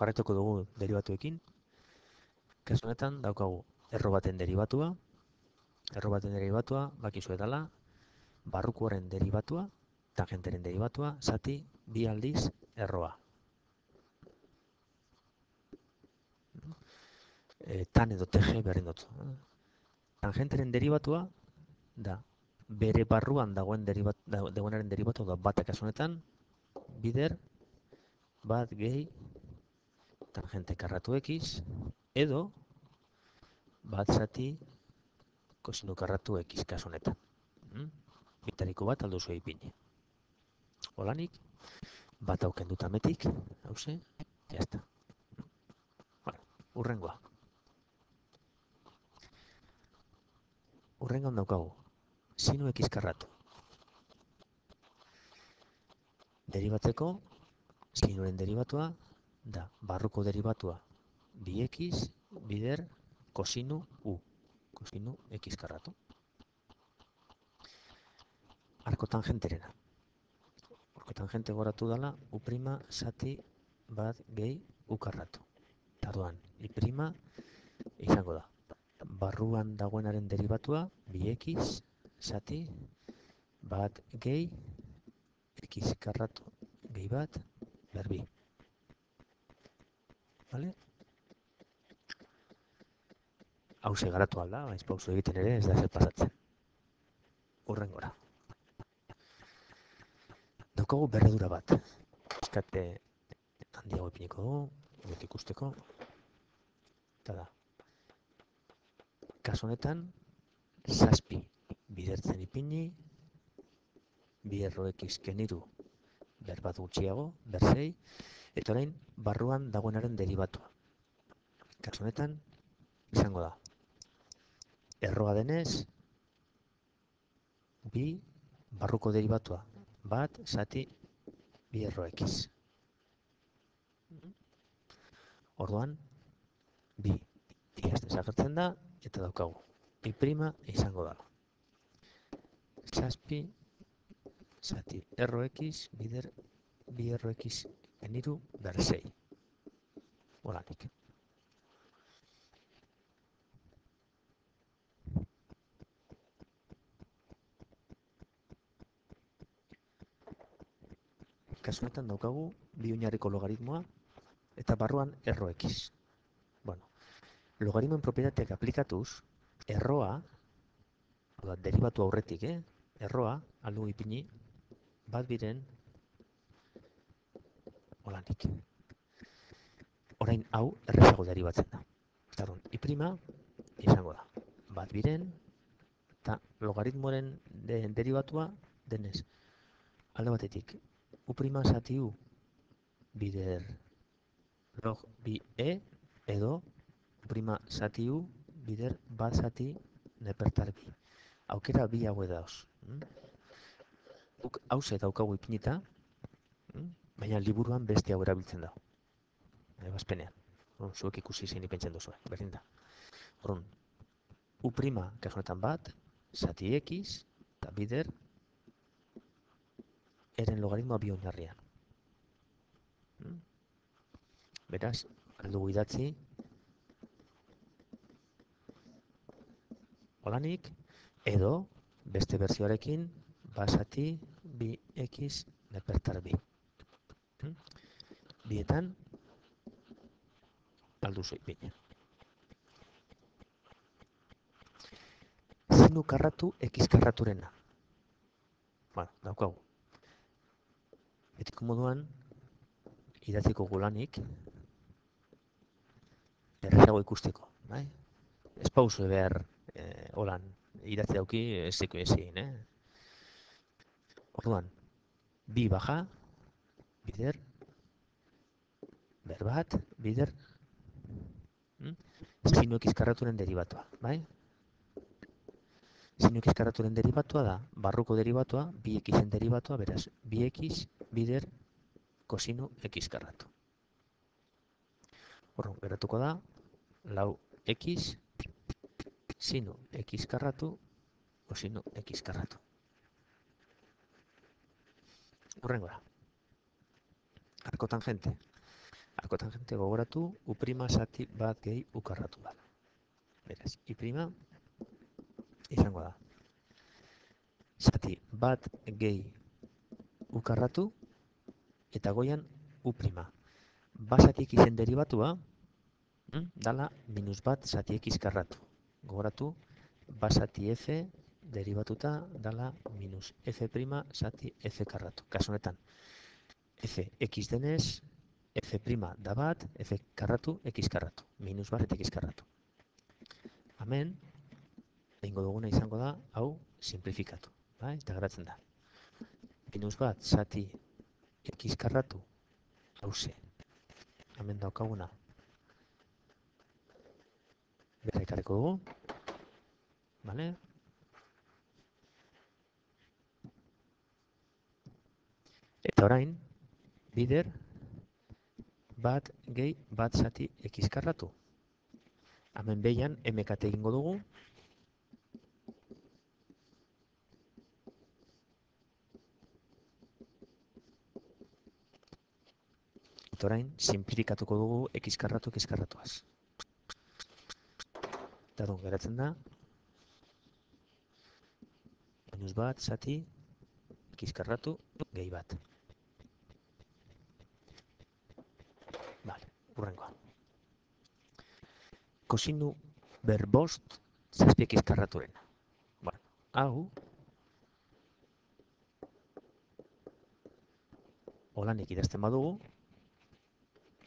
jarraituko dugu deribatuekin. Kasu honetan daukagu erro baten deribatua. Erro baten deribatua bakizue dela barrukoaren deribatua, tangenteren deribatua, zati bi aldiz erroa. Tan edo TG berdin dut. Tangenteren deribatua da bere barruan dagoenaren deribatua da batak kasu honetan bider bat gehi tangente karratu x edo bat zati kosinu karratu x kasu honetan. Bitariko bat alduzu ipini. Holanik, bat auken dut ametik, hauze, jazta. Urrengoa. Urrengoan daukagu, sinu x karratu. Deribatzeko, sinuren deribatua da barruko deribatua bi x bider kosinu u. Kosinu x karratu. Arko tangenterena. Arko tangente goratu dela u' zati bat gehi u karratu. Tarduan, i' izango da. Barruan dagoenaren deribatua bi x zati bat gehi x karratu gehi bat berbi. Vale? Hauze garatu alda, baiz pauso egiten ere ez da zer pasatzen. Urrengora. Daukagu berredura bat. Eskate handiago ipiniko dugu, beti ikusteko. Eta da. Kasu honetan, zazpi bidertzen ipini, bi erro x keniru berbat gutxiago, berzei, eta orain barruan dagoenaren deribatua. Kasu honetan, izango da. Erroa denez, bi barruko deribatua. Bat, zati, bi erro x. Orduan, bi iazte zagertzen da, eta daukagu. I' izango da. Zazpi, zati, erro x, bider, bi erro x, eniru, berzei. Holanik. Kasu honetan daukagu bi oinarriko logaritmoa eta barruan erro x. Bueno, logaritmoen propietateak aplikatuz, erroa, deribatu aurretik, erroa, aldu ipini, bat biren, holanik. Orain hau errezago deribatzen da. Tarun, i' izango da. Bat biren, eta logaritmoaren deribatua denez. Alde batetik, u' zati u bider log bi e edo u' zati u bider bat zati nepertar bi. Aukera bi haue dauz. Hauze daukagu ipinita, baina liburuan beste hau erabiltzen da. Ebazpenean. Zuek ikusi zein ipentzen duzu, berdin da. Orduan, u', kasu honetan bat, zati x, eta bider, eren logaritmoa bi oinarrian. Beraz, aldugu idatzi. Holanik, edo, beste berzioarekin, bazati bi x nepertar bi. Bietan, alduzu ipine. Sinu karratu x karraturena. Bueno, daukagu. Betiko moduan, idatziko gulanik, errezago ikusteko. Ez pausu behar holan idatzi dauki ezeko ezin. Orduan, bi baja, bider, berbat, bider, sinu x karraturen deribatua. Sinu x karraturen deribatua da, barruko deribatua, bi xen deribatua, beraz, bi x bider kosinu x karratu. Horren, geratuko da, lau x sinu x karratu kosinu x karratu. Horrengora. Arko tangente. Arkotangente gogoratu, u prima zati bat gehi u karratu da. Beraz, i prima izango da. Zati bat gehi u karratu eta goian u prima. Basatik izen derivatua dala minus bat zati x karratu. Gogoratu, basati f derivatuta dala minus f prima zati f karratu. Kasu honetan, f x denez, f prima da bat, f karratu, x karratu. Minus bat eta x karratu. Hemen, egingo duguna izango da, hau, simplifikatu. Bai? Eta geratzen da. Minus bat zati x karratu, hauze. Hemen daukaguna. Bera ekarriko dugu. Vale? Eta orain, bider, bat gehi bat zati x karratu. Hemen behian, mkt egingo dugu. Eta orain, simplifikatuko dugu x karratuaz. Eta dut, geratzen da, minus bat zati x karratu gehi bat. Vale, hurrengoa. Kosinu berbost zazpi x karraturen. Bueno, hau, holanik idazten badugu,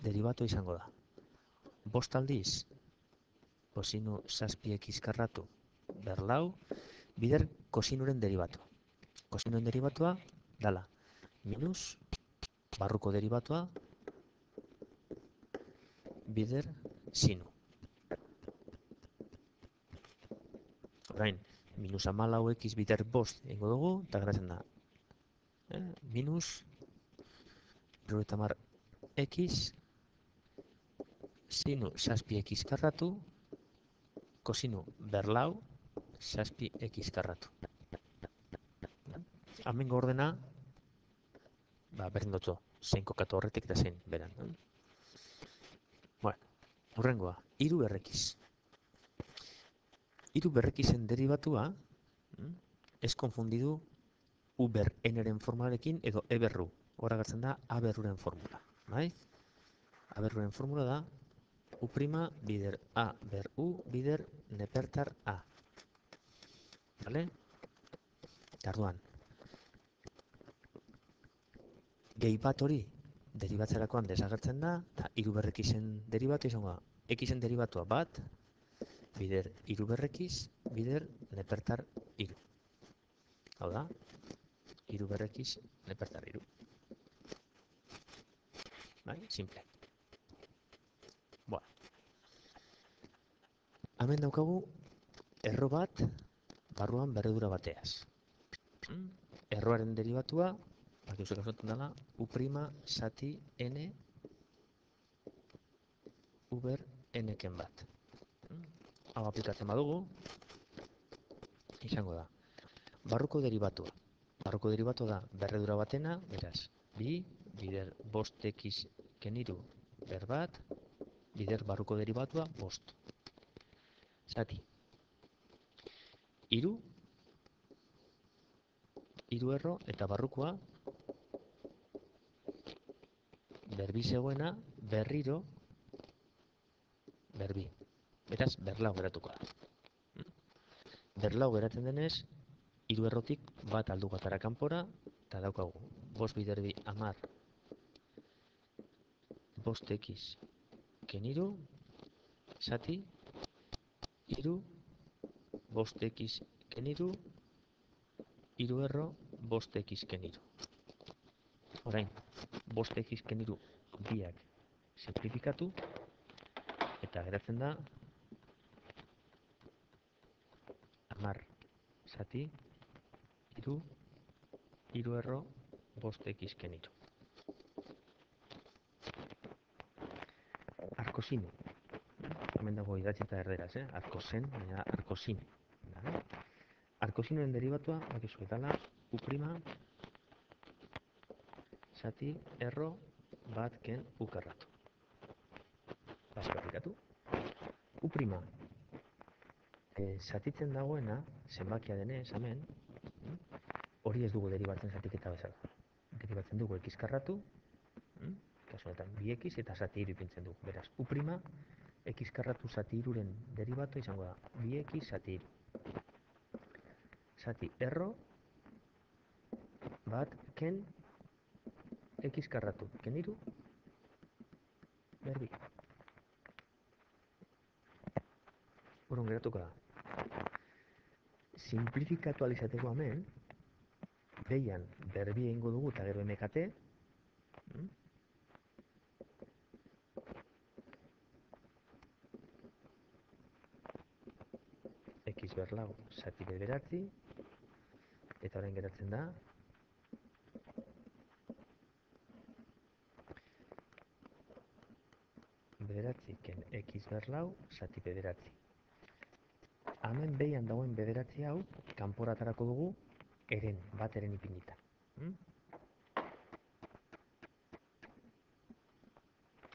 derivatu izango da. Bost aldiz, kosinu zazpi x karratu berlau, bider kosinuren derivatu. Kosinuren derivatua dala minus barruko derivatua bider sinu. Orain, minus 14x bider bost egingo dugu, eta geratzen da. Minus 50x sinu zazpi x karratu, kosinu berlau zazpi x karratu. Hemen ordena, berdin dutzu, zein kokatu horretik eta zein beran. Bueno, hurrengoa, hiru berrekiz. Hiru berrekizen derivatua, ez konfundidu u ber n-ren formularekin edo e berru. Hora gertzen da a berruren formula. Bai? A berruren formula da u prima bider a ber u bider nepertar a. Vale? Tarduan. Gehi bat hori deribatzerakoan desagertzen da, eta hiru berrekizen derivatu izango da. Xen derivatua bat, bider hiru berrekiz, bider nepertar hiru. Hau da, hiru berrekiz, nepertar hiru. Bai, simple. Bueno. Hemen daukagu erro bat barruan berredura bateaz. Erroaren derivatua, bakizu kasotan dela, u prima zati n uber n-ken bat. Hau aplikatzen badugu, izango da. Barruko derivatua. Barruko derivatua da berredura batena, beraz, bi, bider bost x keniru ber bat, bider barruko derivatua bost. Zati. Hiru erro eta barrukoa berbi zegoena berriro berbi. Beraz, berlau geratuko da. Berlau geratzen denez, hiru errotik bat aldu gatara kanpora, eta daukagu, bost bider bi 10 bost x keniru, zati, hiru, bost x keniru, hiru erro, bost x keniru. Orain, bost x keniru biak simplifikatu, eta geratzen da, 10 zati, hiru erro, bost x keniru. Arkosinu. Hemen dago idatzita erderaz, arkosen, baina arkosin. Arkosinuen derivatua, bakizu dela, u prima, zati, erro, bat ken u karratu. Base aplikatu. U prima zatitzen dagoena, zenbakia denez, hemen, hori ez dugu deribatzen zatiketa bezala. Deribatzen dugu x karratu, kasu honetan 2x eta zati 3 ipintzen dugu. Beraz, u prima x karratu zati 3-ren deribatu izango da 2x zati 3. Zati erro bat ken x karratu. Ken 3 berbi. Horon geratuko da. Simplifikatu alizateko hemen, behian berbi egingo dugu eta gero MKT, x berlau zati bederatzi, eta orain geratzen da, bederatzi ken x berlau zati bederatzi. Hemen behian dagoen bederatzi hau, kanpora aterako dugu, bat eren ipinita.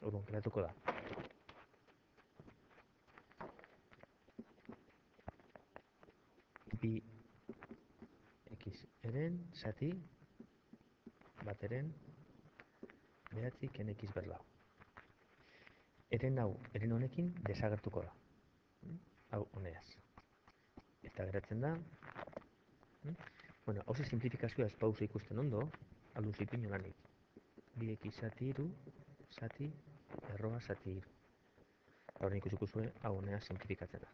Orduan, geratuko da. Bi x eren, zati, bat eren, bederatzi ken x berlau. Eren hau, eren honekin desagertuko da. Hau, honeaz. Eta geratzen da. Bueno, hau simplifikazioa ez pausa ikusten ondo, aldun zipino lanik. 2x zati 3, zati, erroa zati 3. Horren ikusiko zuen, hau honeaz simplifikatzen da.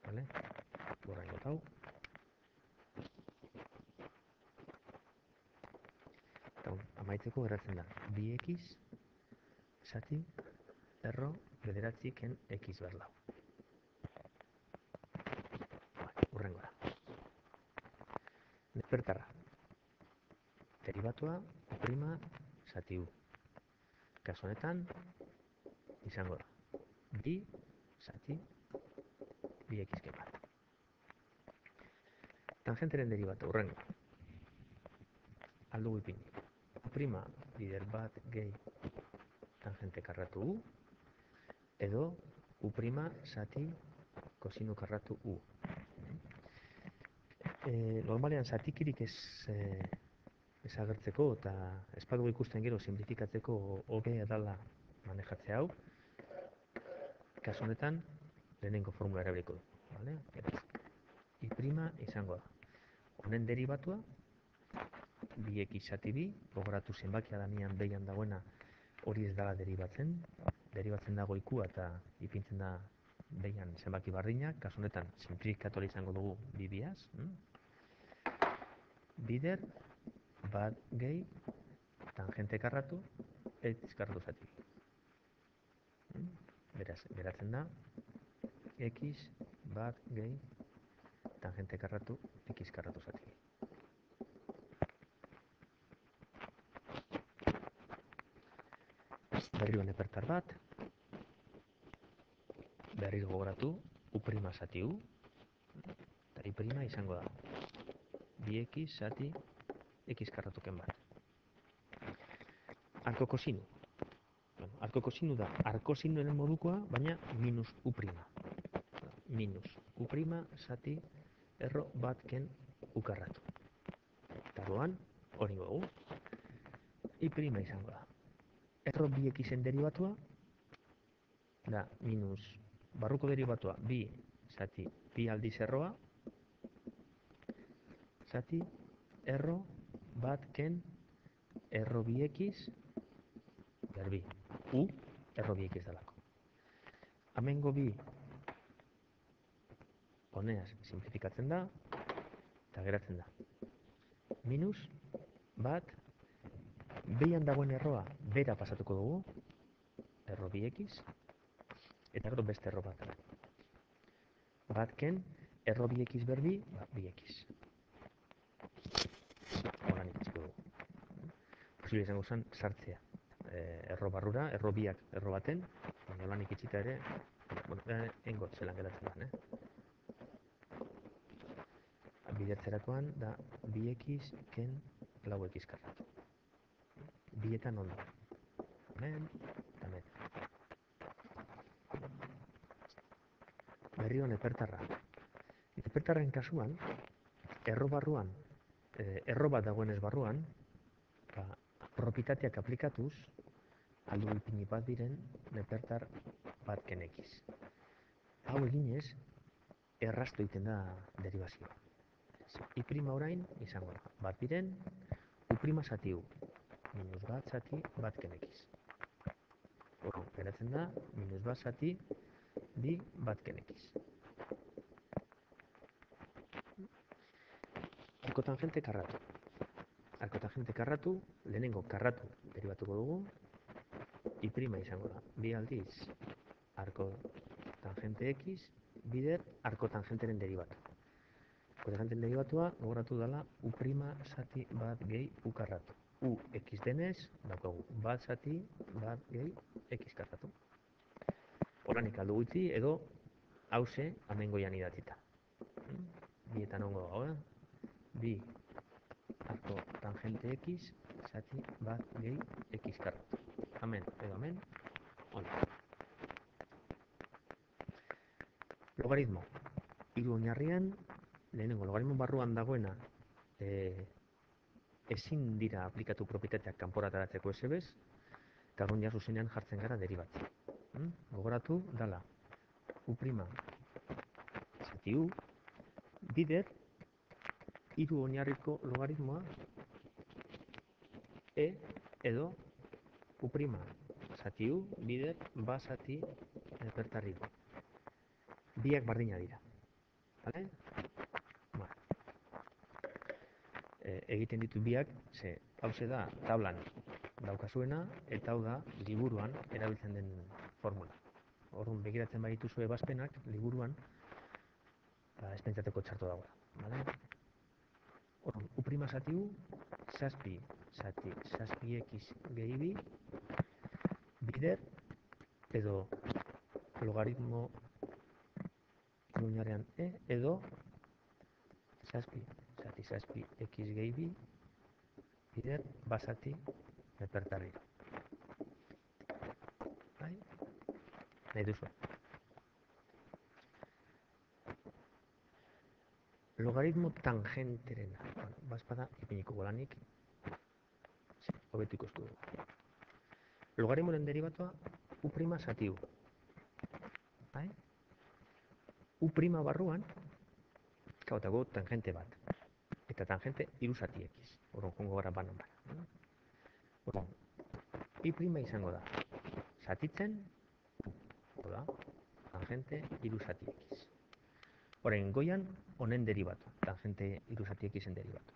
Vale? Borra ingot hau. Eta amaitzeko geratzen da. 2x zati, erro, bederatzi ken x berlau. Urrengora. Despertarra. Derivatua, prima, zati u. Kasu honetan, izango da. Bi, zati, 2x ken bat. Tangenteren derivatu, urrengo. Aldugu ipini. Prima, bider bat, gehi, tangente karratu u, edo u prima zati kosinu karratu u. Normalean zatikirik ez agertzeko eta ez badugu ikusten gero simplifikatzeko hobea dela manejatzea hau. Kasu honetan, lehenengo formula erabiliko du. Vale? I prima izango da. Honen derivatua, 2x zati bi, gogoratu zenbakia danean behian dagoena hori ez dela deribatzen dago ikua eta ipintzen da behian zenbaki bardinak, kasu honetan simplifikatu izango dugu bibiaz. Bider, bat gehi, tangente karratu, x karratu zati. Beraz, geratzen da, x bat gehi, tangente karratu, x karratu zati. Berriro nepertar bat, berriro gogoratu, u prima zati u, eta i prima izango da, 2x zati x karratuken bat. Arko kosinu. Bueno, arko kosinu da, arko sinuenen modukoa, baina minus u prima. Minus u prima zati erro bat ken u karratu. Eta doan, hori gogu, i prima izango da. Erro 2xen derivatua, da minus barruko derivatua bi zati bi aldiz erroa, zati erro bat ken erro 2x berbi. U erro 2x dalako. Hemengo bi honeaz simplifikatzen da, eta geratzen da. Minus bat behian dagoen erroa bera pasatuko dugu, erro 2x, eta gero beste erro bat. Batken, erro 2x berbi, 2x. Horan ikutziko dugu. Posible izango zen sartzea. Erro barrura, erro biak erro baten, baina holan ikutzita ere, bueno, engot zelan geratzen da, Bidertzerakoan da 2x ken lau x karratu. Bietan ondo. Hemen, eta hemen. berriro nepertarra. Nepertarren kasuan, erro barruan, erro bat dagoenez barruan, propitateak aplikatuz, aldu ipini bat diren nepertar bat kenekiz. Hau eginez, errastu egiten da derivazioa. I prima orain izango da. Bat diren, u prima zati u, minus bat zati bat kenekiz. Horren, geratzen da, minus bat zati bi bat kenekiz. Arkotangente karratu. Arkotangente karratu, lehenengo karratu derivatuko dugu, I prima izango da. Bi aldiz, arkotangente x, bider arkotangenteren derivatu. Arkotangenteren derivatua, gogoratu dela, u prima zati bat gehi u karratu. U x denez, daukagu, bat zati bat gehi x karratu. Horanik aldu gutxi, edo hause amengoian idatita. Bietan ongo dago, bi arkotangente x zati bat gehi x karratu. Hemen, edo hemen, hola. Logaritmo. Hiru oinarrian, lehenengo logaritmo barruan dagoena ezin dira aplikatu propietateak kanporataratzeko esebez, eta orduan ja zuzenean jartzen gara deribatzen. Gogoratu dala u prima zati u, bider hiru oinarriko logaritmoa edo u prima zati u, bider ba zati nepertarri u. Biak bardina dira. Vale? Egiten ditu biak, ze hause da tablan daukazuena, eta hau da liburuan erabiltzen den formula. Orduan begiratzen badituzue ebazpenak liburuan, ez pentsateko txarto dagoela. Vale? Orduan, u prima zati u, zazpi zati zazpi x gehi bi, bider, edo logaritmo oinarrian edo zazpi zati zazpi x gehi bi, bider, bazati nepertarri. Bai? Nahi duzu. Logaritmo tangenterena. Bueno, bazpada ipiniko golanik, hobetu ikustu dugu. Logaritmoren derivatua u prima zati u. Bai? U prima barruan, kautago tangente bat. Eta tangente hiru zati x. Orduan jongo gara banan bana. Orduan, I prima izango da. Zatitzen, da, tangente hiru zati x. Orain, goian, honen derivatu. Tangente hiru zati xen derivatu.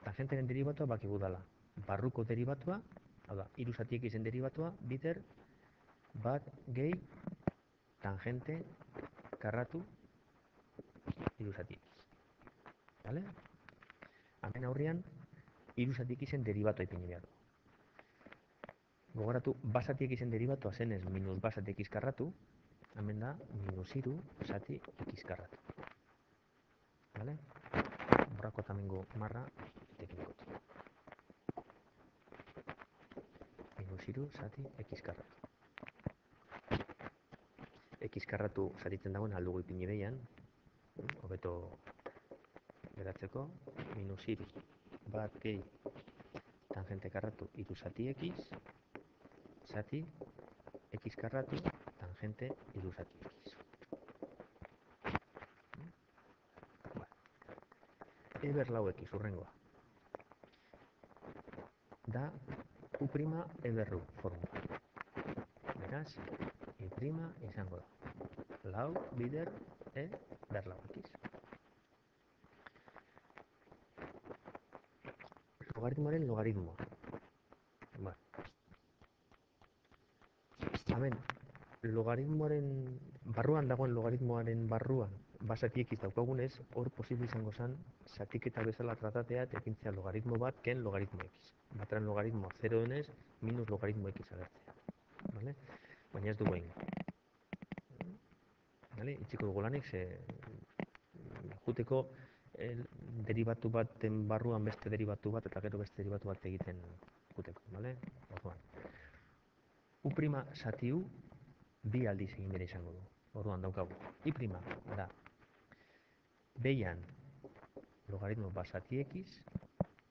Tangenteren derivatua bakigu dala. Barruko derivatua, hau da, hiru zati xen derivatua, bider, bat gehi tangente karratu hiru zati x. Vale? Hemen aurrian, hiru zati xen derivatua ipini behar du. Gogoratu, bazati xen derivatua zenez minus bazati x karratu, hemen da minus hiru zati x karratu. Vale? Borrako tamengo marra teknikot. Minus hiru zati x karratu. X karratu zatitzen dagoen aldugu ipini behian, hobeto geratzeko, minus hiru bat gehi tangente karratu hiru zati x, zati x karratu tangente hiru zati x. Eber lau x urrengoa. Da u prima eberru formula. Beraz, I prima izango da. Lau bider ber lau x. Logaritmoaren logaritmoa. Hemen, logaritmoaren barruan dagoen logaritmoaren barruan bazati x daukagunez, hor posible izango zen zatiketa bezala tratatea eta epintzea logaritmo bat ken logaritmo x. Bataren logaritmoa 0 denez, minus logaritmo x agertzea. Vale? Baina ez dugu egin. Vale? Itxiko dugu lanik, ze juteko derivatu baten barruan beste derivatu bat eta gero beste derivatu bat egiten juteko. Vale? Orduan. U prima zati u bi aldiz egin bere izango du. Orduan daukagu. I prima da behian logaritmo bat zati x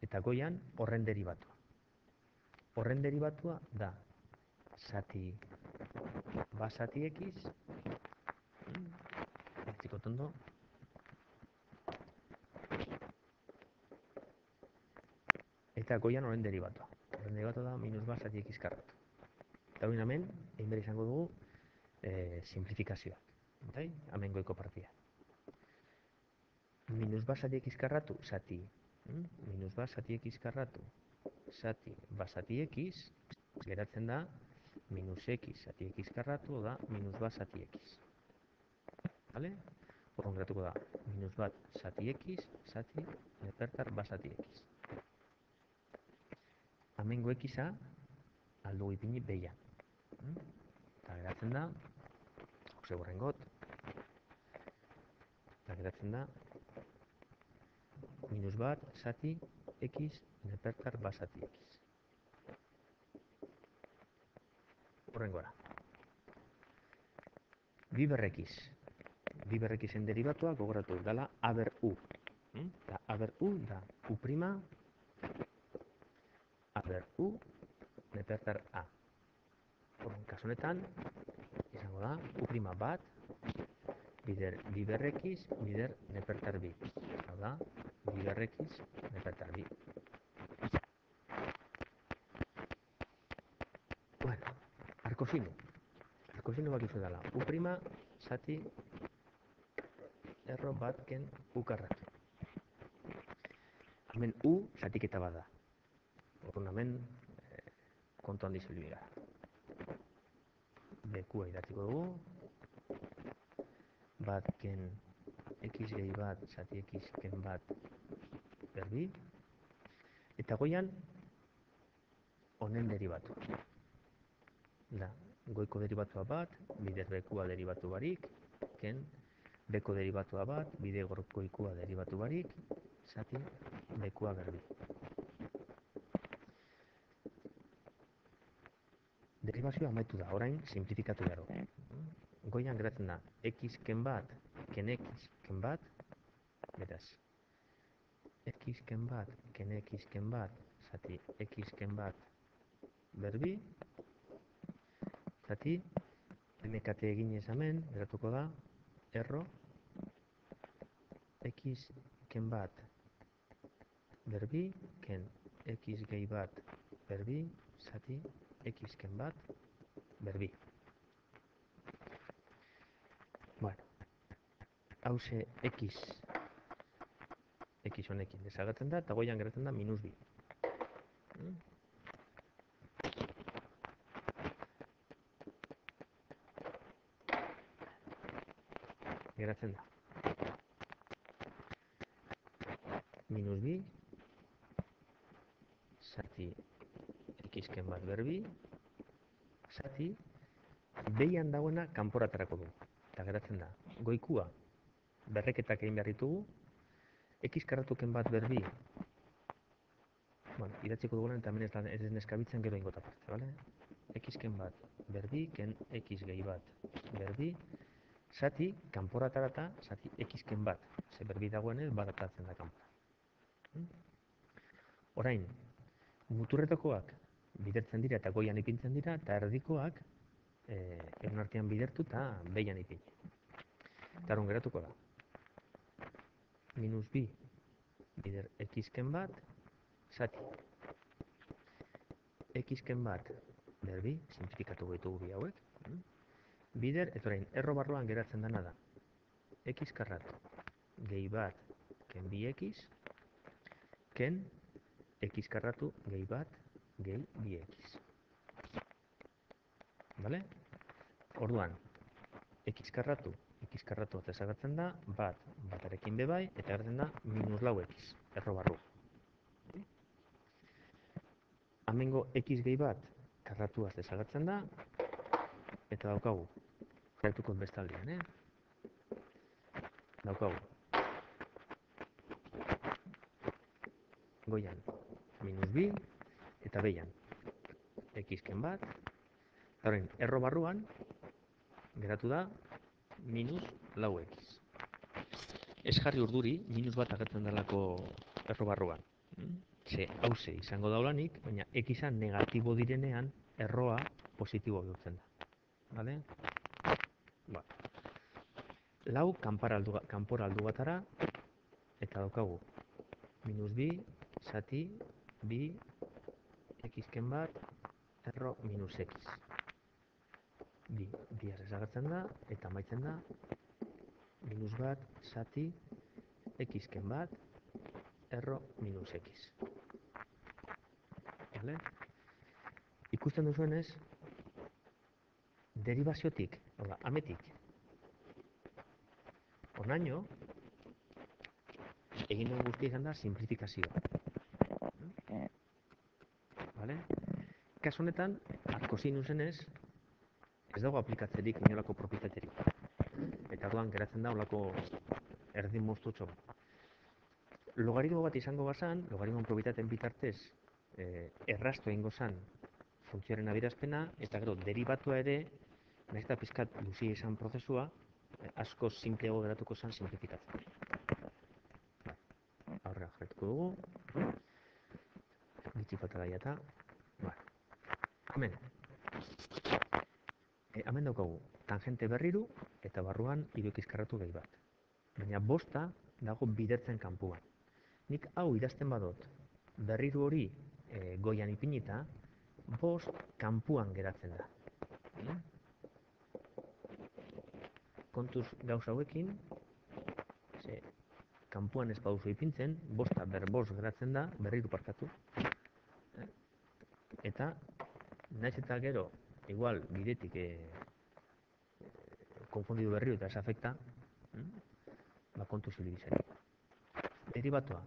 eta goian horren deribatua. Horren deribatua da zati bat zati x tondo eta goian horren deribatua. Horren deribatua da minus bat zati x karratu. Eta hori hemen, egin behar izango dugu simplifikazioa. Eta hemen goiko partia. Minus bat zati x karratu, zati. Minus bat zati x karratu, zati bat zati x, geratzen da minus x zati x karratu, da minus bat zati x. Vale? Horren geratuko da minus bat zati x, zati nepertar bat zati x. Hemengo x-a aldugu ipini behian. Eta geratzen da, hauze horrengot, eta geratzen da minus bat zati x nepertar bat zati x. Horrengora. Bi berrekiz. Bi berrekizen deribatua gogoratu dela a ber u. Eta a ber u da u prima a ber u nepertar a. Horren kasu honetan, izango da u prima bat bider bi berrekiz bider nepertar bi. Hau da, bi berrekiz nepertar bi. Bueno, arkofino. Arkofino bakizu dela u prima zati erro bat ken u karratu. Hemen u zatiketa bat da. Horren hemen kontu handi zelu dira. Bekua idatziko dugu. Bat ken x gehi bat zati x ken bat berbi. Eta goian honen deribatu. Da, goiko deribatua bat, bider bekua deribatu barik, ken beko deribatua bat, bide goikoa deribatu barik, zati bekua berbi. Deribazioa amaitu da, orain simplifikatu gero. Goian geratzen da, x ken bat, ken x ken bat, beraz. X ken bat, ken x ken bat, zati x ken bat berbi, zati MKT eginez hemen, geratuko da, erro, x ken bat berbi, ken x gehi bat berbi, zati x ken bat berbi. Bueno, hauze x honekin desagatzen da, eta goian geratzen da minus bi. Geratzen da. Minus bi, zati x-ken bat berbi, zati behian dagoena kanporatarako du. Eta geratzen da, goikua berreketak egin behar ditugu, x karratuken bat berbi, bueno, idatziko dugunen eta hemen ez den eskabitzen gero ingota parte, bale? X-ken bat berbi, ken x gehi bat berbi, zati kanporatarata, zati x-ken bat, ze berbi dagoenez badatatzen da kanpora. Orain, muturretakoak bidertzen dira eta goian ipintzen dira, eta erdikoak egun artean bidertu eta behian ipini. Eta hori geratuko da. Minus bi bider x-ken bat, zati. X-ken bat berbi, simplifikatu ditugu bi hauek. Bider, eta orain, erro barruan geratzen dena da. X karratu, gehi bat, ken bi x, ken x karratu, gehi bat, gehi bi x. Bale? Orduan, x karratu desagertzen da, batarekin bebai, eta gertzen da minus lau x, erro barru. Hemengo x gehi bat karratuaz desagertzen da, eta daukagu, jarretukot bestaldean, daukagu. Goian, minus bi, eta behian, x-ken bat, eta horrein, erro barruan, geratu da, minus lau x. Ez jarri urduri, minus bat agertzen delako erro barruan. Ze hauze izango daulanik, baina x-a negatibo direnean erroa positibo bihurtzen da. Vale? Ba. Lau kanpora aldu batara, eta daukagu minus bi, zati, bi, x-ken bat, erro minus x. Bi desagertzen da, eta amaitzen da, minus bat, zati, x-ken bat, erro minus x. Vale? Ikusten duzuenez, deribaziotik, ametik, onaino, egin duen guztia izan da simplifikazioa. Vale? Kasu honetan, arkosinusenez, ez dago aplikatzerik inolako propietaterik. Eta orduan geratzen da olako erdin moztutxo bat. Logaritmo bat izango bazan, logaritmoen propietateen bitartez, errastu egingo zan funtzioaren adierazpena, eta gero deribatua ere, nahiz eta pizkat luzia izan prozesua, asko simpleago geratuko zan simplifikatzen. Aurrera jarretuko dugu. Gitzi falta gaia eta. Hemen. Hemen daukagu tangente berriru eta barruan hiru x-karratu gehi bat. Baina bosta dago bidertzen kanpuan. Nik hau idazten badot, berriru hori goian ipinita, bost kanpuan geratzen da. Kontuz gauza hauekin, kanpuan ez baduzu ipintzen, bosta berbost geratzen da, berriru parkatu. Eta, nahiz eta gero, igual, bidetik konfundidu berriru eta ez afekta, kontuz ibili. Deribatua,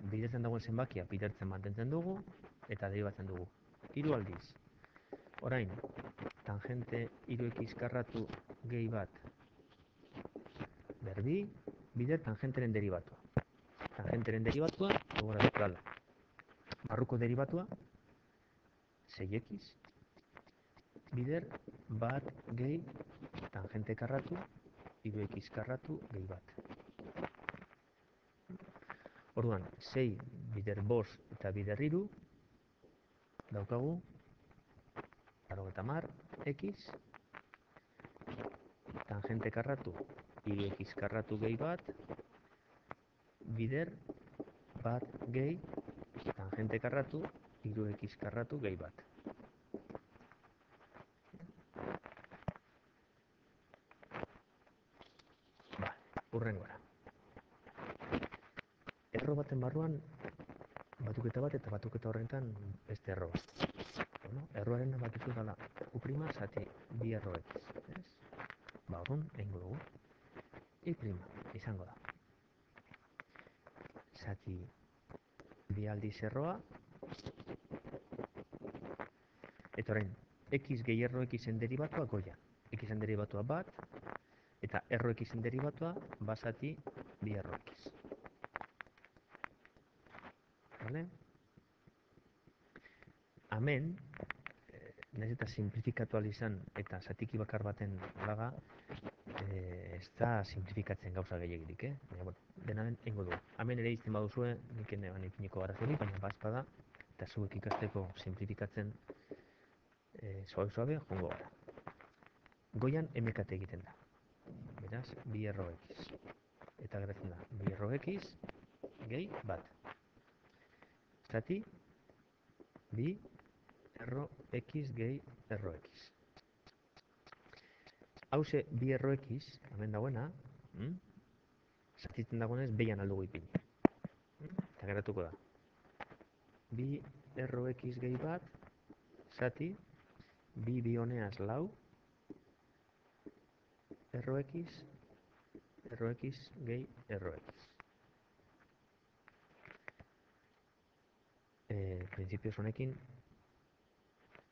bidertzen dagoen zenbakia bidertzen mantentzen dugu, eta deribatzen dugu. Hiru aldiz. Orain, tangente 3x karratu gehi bat berbi, bider tangenteren deribatua. Tangenteren deribatua, gogoratuko dala. Barruko deribatua, 6x, bider bat gehi tangente karratu, 3x karratu gehi bat. Orduan, 6 bider bost eta bider hiru, daukagu, 80 x, tangente karratu, 3x karratu gehi bat, bider bat gehi, tangente karratu, 3x karratu gehi bat. Hurrengora. Erro baten barruan, batuketa bat eta batuketa horretan beste erro bat. Erroaren bakizu dela u' zati bi erro x. Orduan, egingo dugu. I' izango da. Zati bi aldiz erroa. Eta orain, x gehi erro xen deribatua goia. Xen deribatua bat, eta erro xen deribatua basati bi erro x. Vale? Hemen, nahiz eta simplifikatu izan eta zatiki bakar baten laga, ez da simplifikatzen gauza gehiagirik, Baina, dena den egingo dugu. Hemen ere izten baduzue, nik eneban ipiniko garazori, baina bazpada, eta zuek ikasteko simplifikatzen suabe, jongo gara. Goian MKT egiten da. Beraz, bi erro x. Eta geratzen da, bi erro x gehi bat. Zati, bi erro x gehi erro x. Hauze bi erro x, hemen dagoena, zatitzen dagoenez behian aldugu ipini. Eta geratuko da. Bi erro x gehi bat, zati, bi bioneaz lau, erro x gehi erro x. Printzipioz honekin,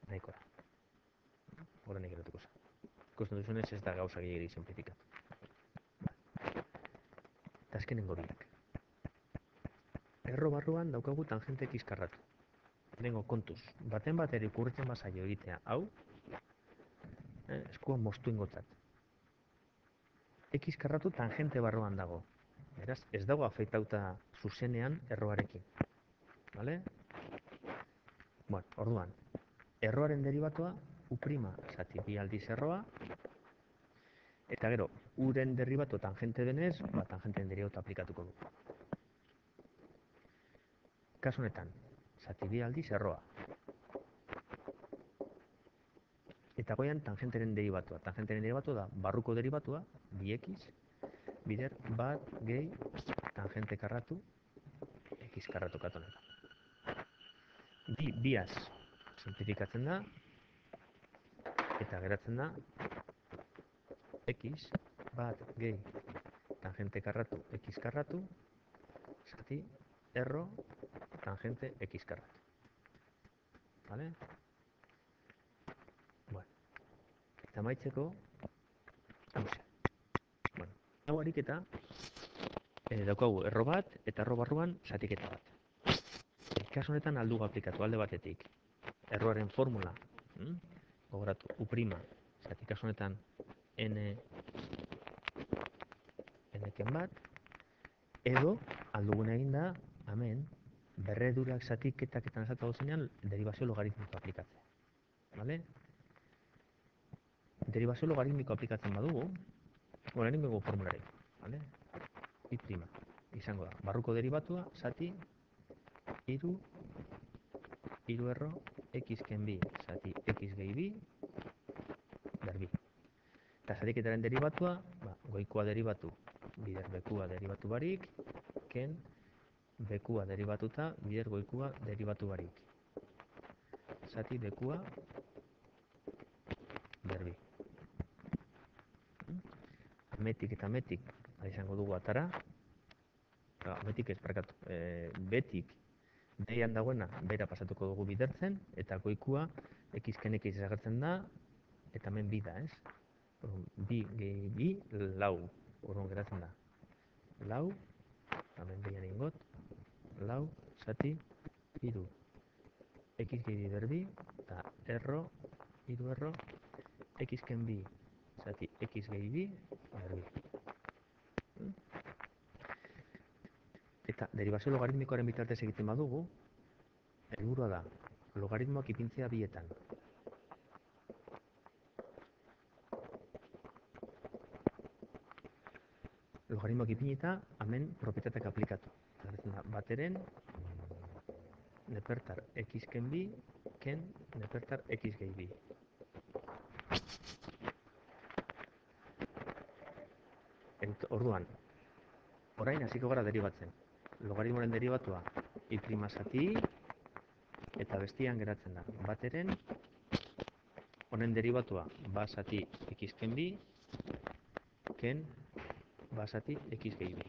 nahiko da. Horren egeratuko za. Ikusten duzunez ez da gauza gehiagiri simplifikatu. Eta azkenengo biak. Erro barruan daukagu tangente x karratu. Lehenengo kontuz, baten bat ere ikurritzen bazaio egitea hau, eskua moztu ingotzat. x karratu tangente barruan dago. Beraz, ez dago afektauta zuzenean erroarekin. Vale? Bueno, orduan, erroaren derivatua u' zati bi aldiz erroa, eta gero, uren derivatu tangente denez, tangenteen derivatu aplikatuko du. Kasu honetan, zati bi aldiz erroa. Eta goian tangenteren derivatua. Tangenteren derivatua da barruko derivatua, bi-x, bider bat gehi tangente karratu, x karratu katonera. Biaz simplifikatzen da, eta geratzen da, x bat gehi tangente karratu, x karratu, zati erro tangente x karratu. Vale? Bueno, eta maitzeko, hauze. Bueno, hau ariketa, daukagu erro bat, eta erro barruan zatiketa bat. Kasu honetan aldugu aplikatu alde batetik. Erroaren formula, gogoratu, u', zati kasu honetan n-ken bat, edo aldugun egin da, hemen, berredurak zatiketak eta nazatu zenean, derivazio logaritmiko aplikatzea. Vale? Derivazio logaritmiko aplikatzen badugu, egin dugu formulare. Vale? I' izango da. Barruko derivatua, zati, iru erro, x ken bi, zati x gehi bi, berbi. Eta zatiketaren derivatua, goikoa derivatu, bider bekua derivatu barik, ken bekua derivatuta, bider goikua derivatu barik. Zati bekua, berbi. Ametik eta ametik, izango dugu atara. Ametik ez, betik, behian dagoena, bera pasatuko dugu bidertzen, eta goikua, x ken x agertzen da, eta hemen bi da, ez? Bi gehi bi, lau, orduan geratzen da. Lau, hemen behian ingot, lau, zati, iru, x gehi bi berbi, eta erro, iru erro, x ken bi, zati x gehi bi, berbi. Eta derivazio logaritmikoaren bitartez egiten badugu, helburua da, logaritmoak ipintzea bietan. Logaritmoak ipinita, hemen propietateak aplikatu. Bateren, nepertar x ken bi, ken nepertar x gehi bi. Orduan, orain hasiko gara derivatzen. Logaritmoaren derivatua i' zati, eta bestian geratzen da. Bateren, honen derivatua zati x ken bi, ken zati x gehi bi.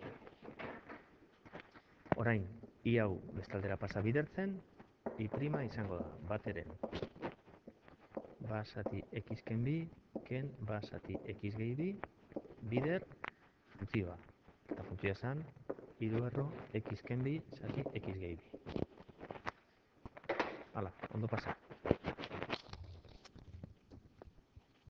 Orain, i hau bestaldera pasa bidertzen, i' izango da. Bateren, zati x ken bi, ken zati x gehi bi, bider funtzioa. Eta funtzioa zen, iru erro x ken bi, zati x gehi bi. Hala, ondo pasa.